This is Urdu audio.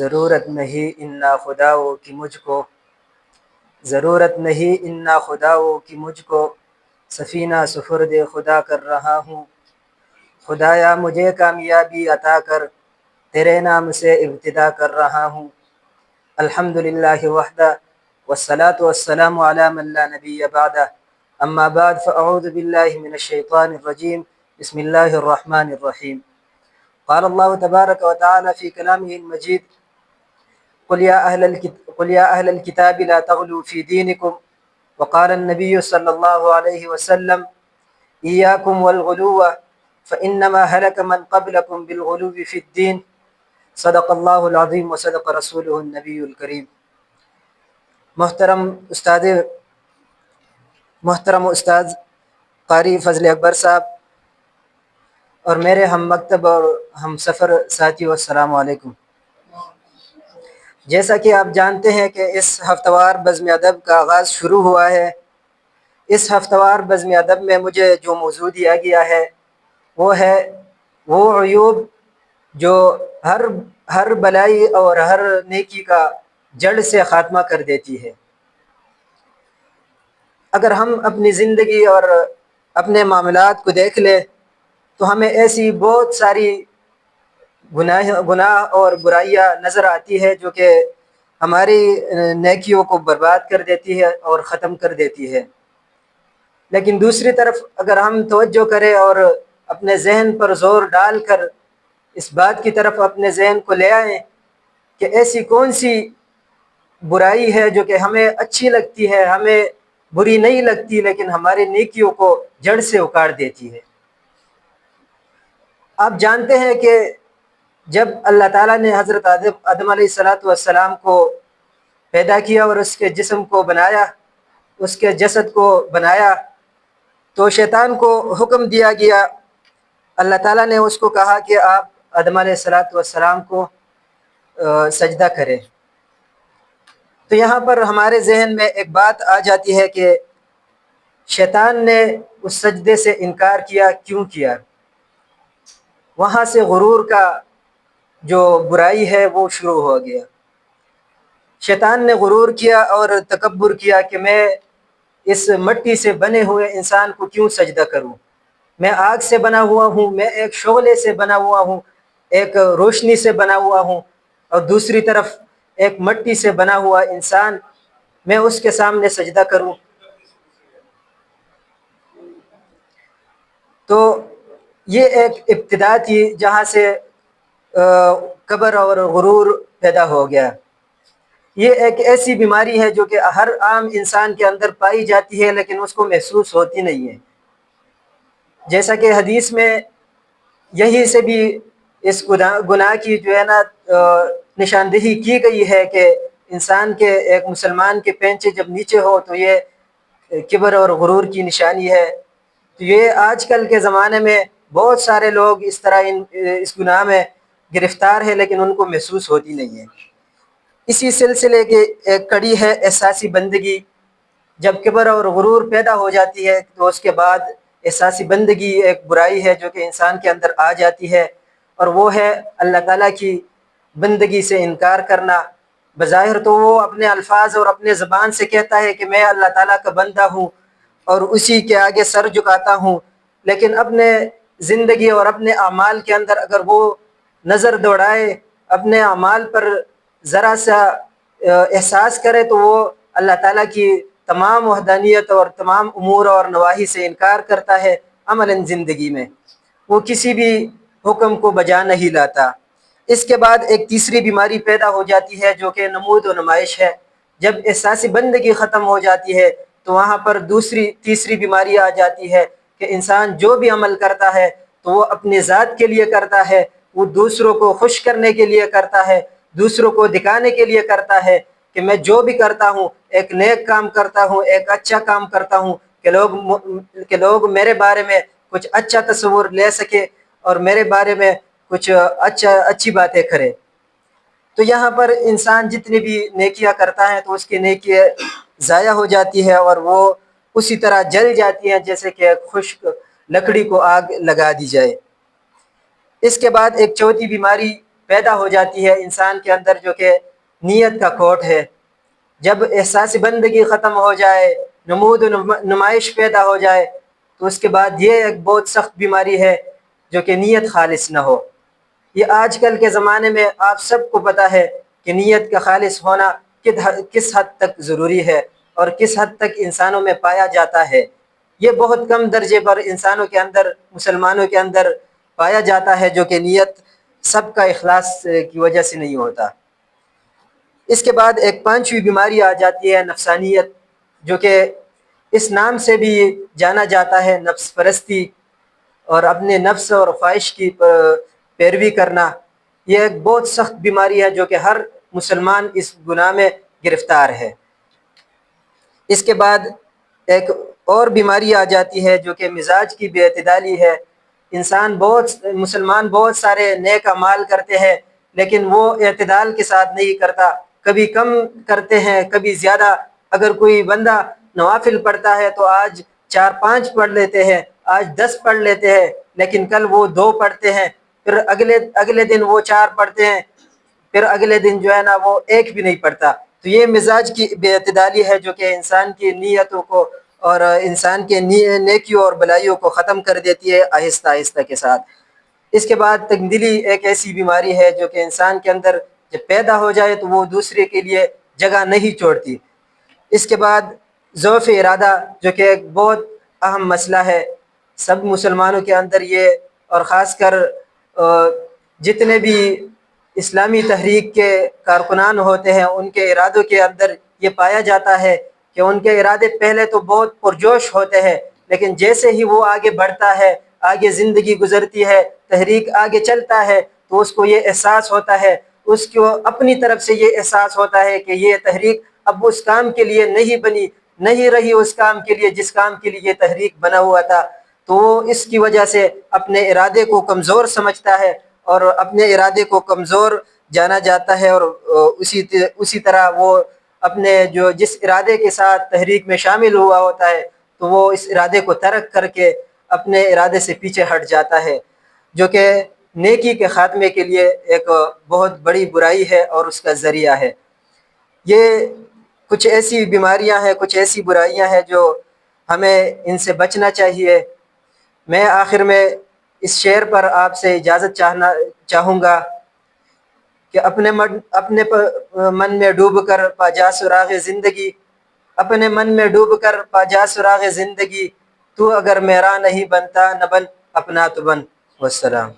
ضرورت نہیں انا خداؤں کی مجھ کو، ضرورت نہیں انا خداؤں کی مجھ کو، سفینہ سپرد خدا کر رہا ہوں۔ خدایا مجھے کامیابی عطا کر، تیرے نام سے ابتدا کر رہا ہوں۔ الحمدللہ وحدہ والصلاة والسلام علی من لا نبی بعدہ، اما بعد فاعوذ باللہ من الشیطان الرجیم، بسم اللہ الرحمن الرحیم۔ قال اللہ تبارک و تعالی فی کلامہ المجید، قل یا اہل الکتاب لا تغلوا فی دینکم، وقال النبی صلی اللہ علیہ وسلم ایاکم والغلو فانما ہلک من قبلکم بالغلو فی الدین، صدق اللہ العظیم وصدق رسولہ النبی الکریم۔ محترم استاد قاری فضل اکبر صاحب اور میرے ہم مکتب اور ہم سفر ساتھیوں، السلام علیکم۔ جیسا کہ آپ جانتے ہیں کہ اس ہفتہ وار بزم ادب کا آغاز شروع ہوا ہے۔ اس ہفتہ وار بزم ادب میں مجھے جو موضوع دیا گیا ہے وہ ہے وہ عیوب جو ہر بلائی اور ہر نیکی کا جڑ سے خاتمہ کر دیتی ہے۔ اگر ہم اپنی زندگی اور اپنے معاملات کو دیکھ لیں تو ہمیں ایسی بہت ساری گناہ اور برائیاں نظر آتی ہے جو کہ ہماری نیکیوں کو برباد کر دیتی ہے اور ختم کر دیتی ہے۔ لیکن دوسری طرف اگر ہم توجہ کریں اور اپنے ذہن پر زور ڈال کر اس بات کی طرف اپنے ذہن کو لے آئیں کہ ایسی کون سی برائی ہے جو کہ ہمیں اچھی لگتی ہے، ہمیں بری نہیں لگتی، لیکن ہماری نیکیوں کو جڑ سے اکاڑ دیتی ہے۔ آپ جانتے ہیں کہ جب اللہ تعالیٰ نے حضرت آدم علیہ السلام کو پیدا کیا اور اس کے جسم کو بنایا، اس کے جسد کو بنایا، تو شیطان کو حکم دیا گیا، اللہ تعالیٰ نے اس کو کہا کہ آپ آدم علیہ السلام کو سجدہ کریں۔ تو یہاں پر ہمارے ذہن میں ایک بات آ جاتی ہے کہ شیطان نے اس سجدے سے انکار کیا، کیوں کیا؟ وہاں سے غرور کا جو برائی ہے وہ شروع ہو گیا۔ شیطان نے غرور کیا اور تکبر کیا کہ میں اس مٹی سے بنے ہوئے انسان کو کیوں سجدہ کروں، میں آگ سے بنا ہوا ہوں، میں ایک شعلے سے بنا ہوا ہوں، ایک روشنی سے بنا ہوا ہوں، اور دوسری طرف ایک مٹی سے بنا ہوا انسان، میں اس کے سامنے سجدہ کروں۔ تو یہ ایک ابتدا تھی جہاں سے کبر اور غرور پیدا ہو گیا۔ یہ ایک ایسی بیماری ہے جو کہ ہر عام انسان کے اندر پائی جاتی ہے لیکن اس کو محسوس ہوتی نہیں ہے۔ جیسا کہ حدیث میں یہی سے بھی اس گناہ کی جو ہے نا نشاندہی کی گئی ہے کہ انسان کے، ایک مسلمان کے پینچے جب نیچے ہو تو یہ کبر اور غرور کی نشانی ہے۔ تو یہ آج کل کے زمانے میں بہت سارے لوگ اس طرح اس گناہ میں گرفتار ہیں لیکن ان کو محسوس ہوتی نہیں ہے۔ اسی سلسلے کے ایک کڑی ہے احساسی بندگی۔ جب کبر اور غرور پیدا ہو جاتی ہے تو اس کے بعد احساسی بندگی ایک برائی ہے جو کہ انسان کے اندر آ جاتی ہے، اور وہ ہے اللہ تعالیٰ کی بندگی سے انکار کرنا۔ بظاہر تو وہ اپنے الفاظ اور اپنے زبان سے کہتا ہے کہ میں اللہ تعالیٰ کا بندہ ہوں اور اسی کے آگے سر جھکاتا ہوں، لیکن اپنے زندگی اور اپنے اعمال کے اندر اگر وہ نظر دوڑائے، اپنے اعمال پر ذرا سا احساس کرے تو وہ اللہ تعالیٰ کی تمام وحدانیت اور تمام امور اور نواہی سے انکار کرتا ہے۔ عملاً زندگی میں وہ کسی بھی حکم کو بجا نہیں لاتا۔ اس کے بعد ایک تیسری بیماری پیدا ہو جاتی ہے جو کہ نمود و نمائش ہے۔ جب احساسی بندگی ختم ہو جاتی ہے تو وہاں پر تیسری بیماری آ جاتی ہے کہ انسان جو بھی عمل کرتا ہے تو وہ اپنی ذات کے لیے کرتا ہے، وہ دوسروں کو خوش کرنے کے لیے کرتا ہے، دوسروں کو دکھانے کے لیے کرتا ہے کہ میں جو بھی کرتا ہوں ایک نیک کام کرتا ہوں، ایک اچھا کام کرتا ہوں کہ لوگ میرے بارے میں کچھ اچھا تصور لے سکے اور میرے بارے میں کچھ اچھی باتیں کرے۔ تو یہاں پر انسان جتنی بھی نیکیاں کرتا ہے تو اس کی نیکیاں ضائع ہو جاتی ہے اور وہ اسی طرح جل جاتی ہیں جیسے کہ خشک لکڑی کو آگ لگا دی جائے۔ اس کے بعد ایک چوتھی بیماری پیدا ہو جاتی ہے انسان کے اندر جو کہ نیت کا کھوٹ ہے. جب احساس بندگی ختم ہو جائے، نمود و نمائش پیدا ہو جائے، تو اس کے بعد یہ ایک بہت سخت بیماری ہے جو کہ نیت خالص نہ ہو. یہ آج کل کے زمانے میں آپ سب کو پتہ ہے کہ نیت کا خالص ہونا کس حد تک ضروری ہے اور کس حد تک انسانوں میں پایا جاتا ہے. یہ بہت کم درجے پر انسانوں کے اندر، مسلمانوں کے اندر پایا جاتا ہے جو کہ نیت سب کا اخلاص کی وجہ سے نہیں ہوتا. اس کے بعد ایک پانچویں بیماری آ جاتی ہے نفسانیت، جو کہ اس نام سے بھی جانا جاتا ہے نفس پرستی اور اپنے نفس اور خواہش کی پیروی کرنا. یہ ایک بہت سخت بیماری ہے جو کہ ہر مسلمان اس گناہ میں گرفتار ہے. اس کے بعد ایک اور بیماری آ جاتی ہے جو کہ مزاج کی بے اعتدالی ہے. مسلمان بہت سارے نیک اعمال کرتے ہیں لیکن وہ اعتدال کے ساتھ نہیں کرتا، کبھی کم کرتے ہیں کبھی زیادہ. اگر کوئی بندہ نوافل پڑھتا ہے تو آج 4-5 پڑھ لیتے ہیں، آج 10 پڑھ لیتے ہیں، لیکن کل وہ 2 پڑھتے ہیں، پھر اگلے دن وہ 4 پڑھتے ہیں، پھر اگلے دن جو ہے نا وہ 1 بھی نہیں پڑھتا. تو یہ مزاج کی بے اعتدالی ہے جو کہ انسان کی نیتوں کو اور انسان کے نیکیوں اور بلائیوں کو ختم کر دیتی ہے آہستہ آہستہ کے ساتھ. اس کے بعد تنگدلی ایک ایسی بیماری ہے جو کہ انسان کے اندر جب پیدا ہو جائے تو وہ دوسرے کے لیے جگہ نہیں چھوڑتی. اس کے بعد ضعف ارادہ جو کہ ایک بہت اہم مسئلہ ہے سب مسلمانوں کے اندر یہ، اور خاص کر جتنے بھی اسلامی تحریک کے کارکنان ہوتے ہیں ان کے ارادوں کے اندر یہ پایا جاتا ہے کہ ان کے ارادے پہلے تو بہت پرجوش ہوتے ہیں، لیکن جیسے ہی وہ آگے بڑھتا ہے، آگے زندگی گزرتی ہے، تحریک آگے چلتا ہے، تو اس کو یہ احساس ہوتا ہے، اس کو اپنی طرف سے یہ احساس ہوتا ہے کہ یہ تحریک اب اس کام کے لیے نہیں رہی اس کام کے لیے جس کام کے لیے یہ تحریک بنا ہوا تھا. تو وہ اس کی وجہ سے اپنے ارادے کو کمزور سمجھتا ہے اور اپنے ارادے کو کمزور جانا جاتا ہے، اور اسی طرح وہ اپنے جس ارادے کے ساتھ تحریک میں شامل ہوا ہوتا ہے تو وہ اس ارادے کو ترک کر کے اپنے ارادے سے پیچھے ہٹ جاتا ہے، جو کہ نیکی کے خاتمے کے لیے ایک بہت بڑی برائی ہے اور اس کا ذریعہ ہے. یہ کچھ ایسی بیماریاں ہیں، کچھ ایسی برائیاں ہیں جو ہمیں ان سے بچنا چاہیے. میں آخر میں اس شعر پر آپ سے اجازت چاہوں گا کہ اپنے من میں ڈوب کر پا جا سراغ زندگی، اپنے من میں ڈوب کر پا جا سراغ زندگی، تو اگر میرا نہیں بنتا نہ بن اپنا تو بن. والسلام.